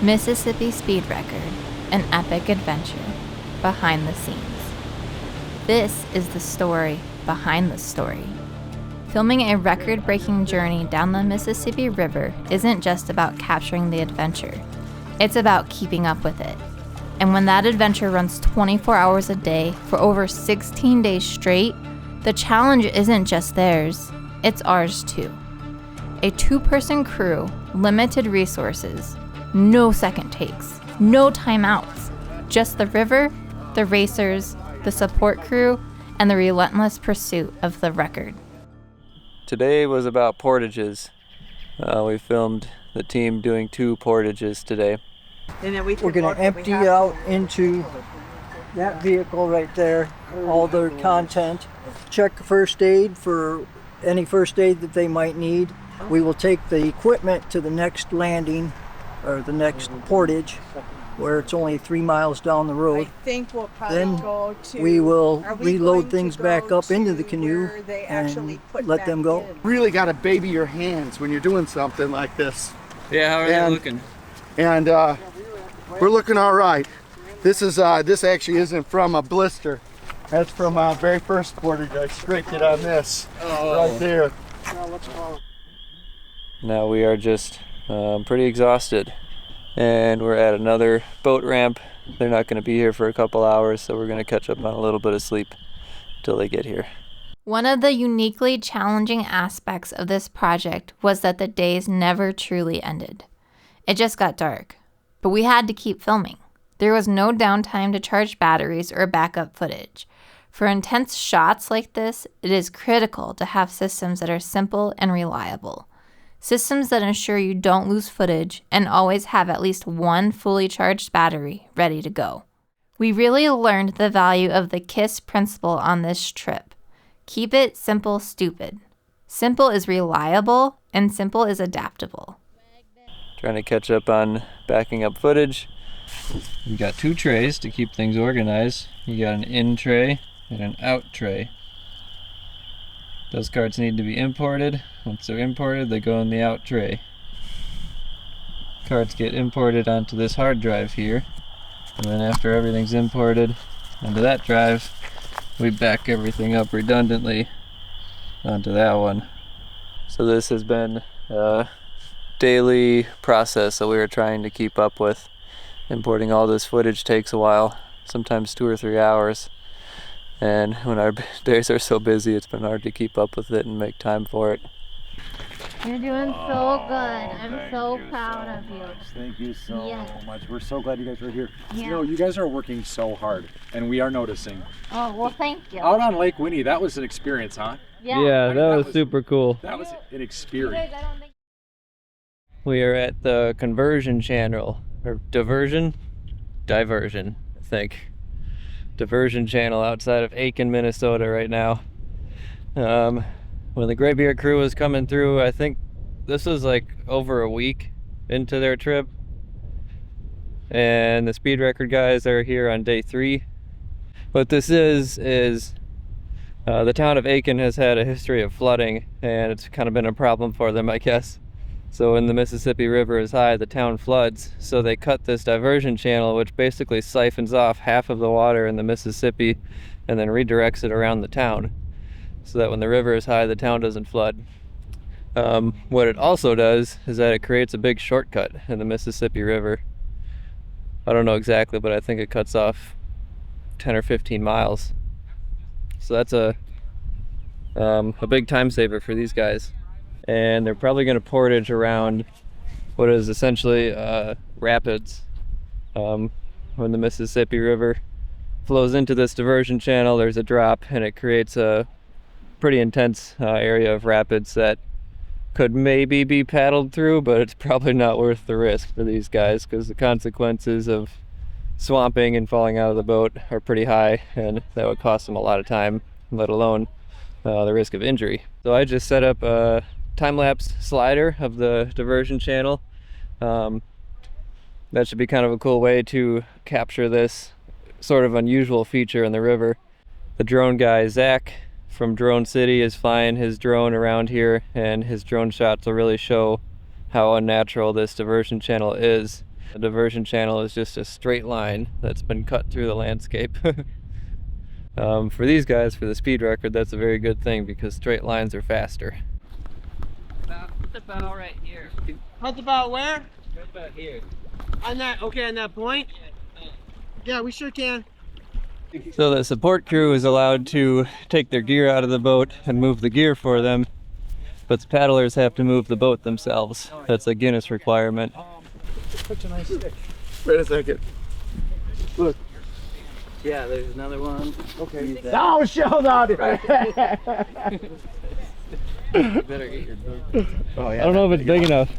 Mississippi Speed Record, an epic adventure behind the scenes. This is the story behind the story. Filming a record-breaking journey down the Mississippi River isn't just about capturing the adventure. It's about keeping up with it. And when that adventure runs 24 hours a day for over 16 days straight, the challenge isn't just theirs, it's ours too. A two-person crew, limited resources, no second takes, no timeouts, just the river, the racers, the support crew, and the relentless pursuit of the record. Today was about portages. We filmed the team doing 2 portages today. And then we're going to empty out into that vehicle right there all their content. Check first aid for any first aid that they might need. We will take the equipment to the next landing or the next portage where it's only 3 miles down the road. I think we'll probably then go to, we will reload going things to back go up into the to canoe where they and actually put let back them go. in? Really got to baby your hands when you're doing something like this. Yeah, how are they looking? And we're looking all right. This actually isn't from a blister. That's from our very first portage. I scraped it on this right there. Now we are just pretty exhausted, and we're at another boat ramp. They're not going to be here for a couple hours, so we're going to catch up on a little bit of sleep till they get here. One of the uniquely challenging aspects of this project was that the days never truly ended. It just got dark, but we had to keep filming. There was no downtime to charge batteries or backup footage. For intense shots like this, it is critical to have systems that are simple and reliable. Systems that ensure you don't lose footage and always have at least one fully charged battery ready to go. We really learned the value of the KISS principle on this trip. Keep it simple, stupid. Simple is reliable and simple is adaptable. Trying to catch up on backing up footage. You got 2 trays to keep things organized. You got an in tray and an out tray. Those cards need to be imported. Once they're imported, they go in the out tray. Cards get imported onto this hard drive here, and then after everything's imported onto that drive, we back everything up redundantly onto that one. So this has been a daily process that we are trying to keep up with. Importing all this footage takes a while, sometimes 2 or 3 hours. And when our days are so busy, it's been hard to keep up with it and make time for it. You're doing so good. I'm so proud of you. Thank you so much. We're so glad you guys are here. Yeah. You know, you guys are working so hard, and we are noticing. Oh, well, thank you. Out on Lake Winnie, that was an experience, huh? Yeah, that was super cool. That was an experience. We are at the Conversion Channel, or Diversion, I think. Diversion Channel outside of Aiken, Minnesota right now. When the Graybeard crew was coming through, I think this was like over a week into their trip. And the speed record guys are here on day 3. What this is the town of Aiken has had a history of flooding, and it's kind of been a problem for them, I guess. So when the Mississippi River is high, the town floods. So they cut this diversion channel, which basically siphons off half of the water in the Mississippi and then redirects it around the town, so that when the river is high, the town doesn't flood. What it also does is that it creates a big shortcut in the Mississippi River. I don't know exactly, but I think it cuts off 10 or 15 miles. So that's a big time saver for these guys. And they're probably going to portage around what is essentially rapids. When the Mississippi River flows into this diversion channel, there's a drop, and it creates a pretty intense area of rapids that could maybe be paddled through, but it's probably not worth the risk for these guys, because the consequences of swamping and falling out of the boat are pretty high, and that would cost them a lot of time, let alone the risk of injury. So I just set up a time-lapse slider of the diversion channel. That should be kind of a cool way to capture this sort of unusual feature in the river. The drone guy, Zach from Drone City, is flying his drone around here, and his drone shots will really show how unnatural this diversion channel is. The diversion channel is just a straight line that's been cut through the landscape. For these guys, for the speed record, that's a very good thing because straight lines are faster. Put the bow right here. How's the bow where? Right about here. On that, okay, on that point? Yeah, we sure can. So the support crew is allowed to take their gear out of the boat and move the gear for them, but the paddlers have to move the boat themselves. That's a Guinness requirement. Such a nice stick. Wait a second. Look. Yeah, there's another one. Okay. No, show that. You better get your boat. Oh yeah. I don't know if it's big enough.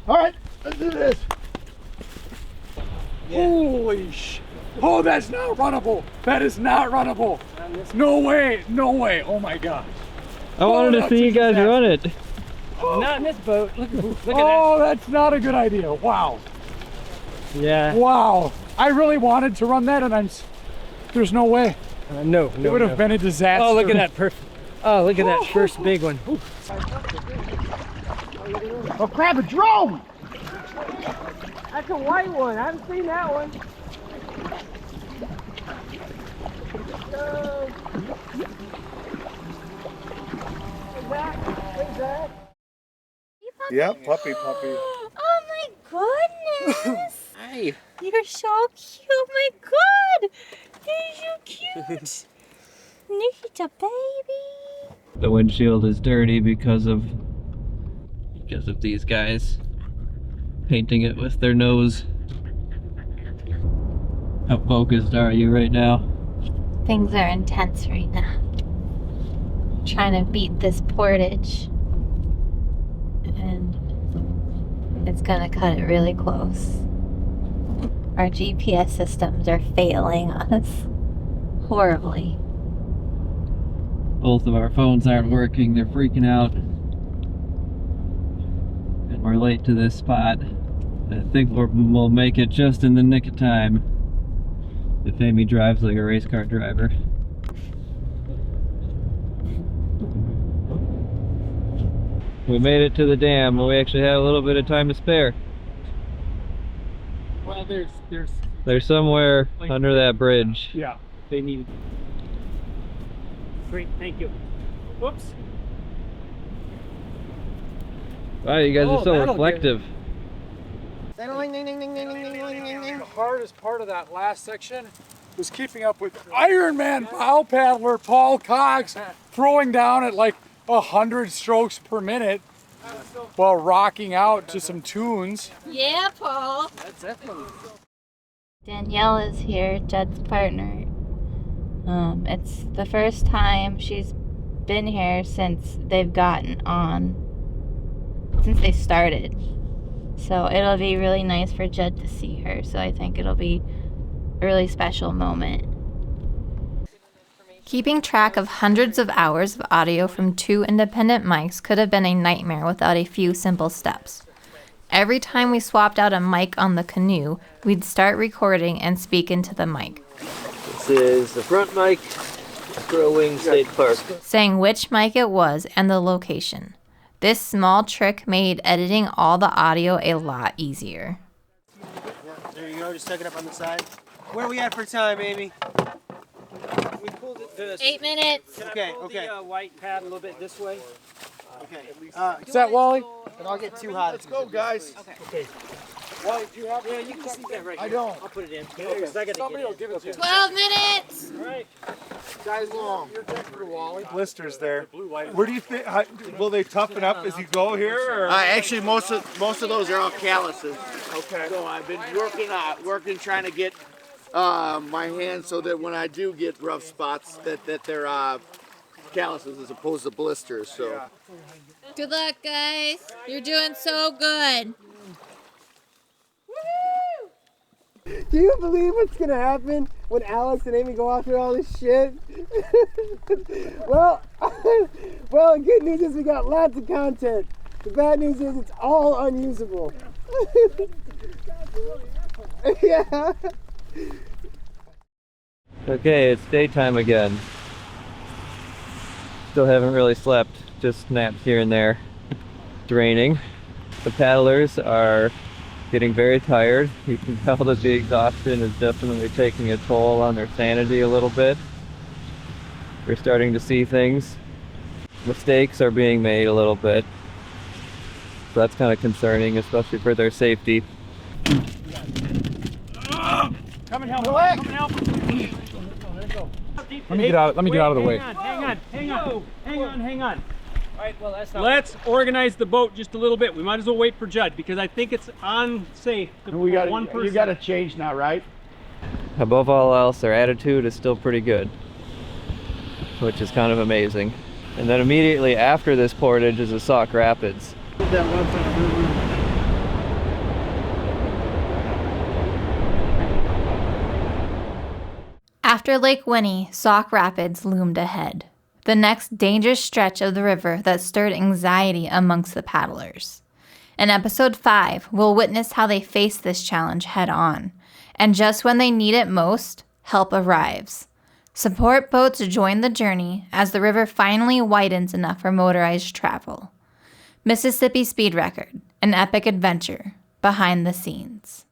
All right, let's do this. Holy sh! Oh, that's not runnable. That is not runnable. No way. No way. Oh my god. I wanted to see you guys run it. Not in this boat. Look at Oh, that's not a good idea. Wow. Yeah. Wow. I really wanted to run that, and there's no way. No, It would have been a disaster. Oh, look at that perfect. Oh, look at that first big one. Ooh. Oh, grab a drone! That's a white one. I haven't seen that one. Yep, puppy. Oh my goodness! Hi. You're so cute, my god! You're so cute! Nikita, baby! The windshield is dirty because of these guys painting it with their nose. How focused are you right now? Things are intense right now. Trying to beat this portage. And it's gonna cut it really close. Our GPS systems are failing us horribly. Both of our phones aren't working, they're freaking out. And we're late to this spot. I think we'll make it just in the nick of time. If Amy drives like a race car driver. We made it to the dam, and we actually had a little bit of time to spare. Well, there's. They're somewhere under that bridge. Yeah. They need. Great, thank you. Whoops. Wow, you guys Oh, are so that'll reflective. The hardest part of that last section was keeping up with Ironman bow paddler Paul Cox throwing down at like 100 strokes per minute while rocking out to some tunes. Yeah, Paul! Danielle is here, Judd's partner. It's the first time she's been here since they've gotten on, since they started. So it'll be really nice for Judd to see her. So I think it'll be a really special moment. Keeping track of hundreds of hours of audio from 2 independent mics could have been a nightmare without a few simple steps. Every time we swapped out a mic on the Canoe, we'd start recording and speak into the mic. This is the front mic, Crow Wing State Park. Saying which mic it was and the location. This small trick made editing all the audio a lot easier. There you go, just tuck it up on the side. Where are we at for time, Amy? We pulled it to 8 minutes! Okay, pull okay. the white pad a little bit this way. Okay. Is that Wally? And I'll get too hot. Let's go, guys. Okay. Wally, do you have Yeah, you can see that right I here. don't. I'll put it in. Because I gotta Somebody will get give it to you. 12 minutes! it. All right. Guys long. You're definitely Wally. Blisters there. Blue light. Where do you think? Will they toughen up as you go here? Or? Actually, most of those are all calluses. Okay. So I've been working trying to get my hands so that when I do get rough spots, that they're calluses as opposed to blisters. So. Good luck, guys. You're doing so good. Do you believe what's gonna happen when Alex and Amy go after all this shit? Well, the good news is we got lots of content. The bad news is it's all unusable. Yeah. Okay, it's daytime again. Still haven't really slept, just naps here and there. It's raining. The paddlers are getting very tired. You can tell that the exhaustion is definitely taking a toll on their sanity a little bit. They're starting to see things. Mistakes are being made a little bit. So that's kind of concerning, especially for their safety. Come and help. Come and help. Let me get out of the way. Hang on. All right, well, that's not. Let's organize the boat just a little bit. We might as well wait for Judd because I think it's unsafe to We got one person. You got to change now, right? Above all else, their attitude is still pretty good, which is kind of amazing. And then immediately after this portage is the Sauk Rapids. After Lake Winnie, Sauk Rapids loomed ahead, the next dangerous stretch of the river that stirred anxiety amongst the paddlers. In episode 5, we'll witness how they face this challenge head on, and just when they need it most, help arrives. Support boats join the journey as the river finally widens enough for motorized travel. Mississippi Speed Record, an epic adventure behind the scenes.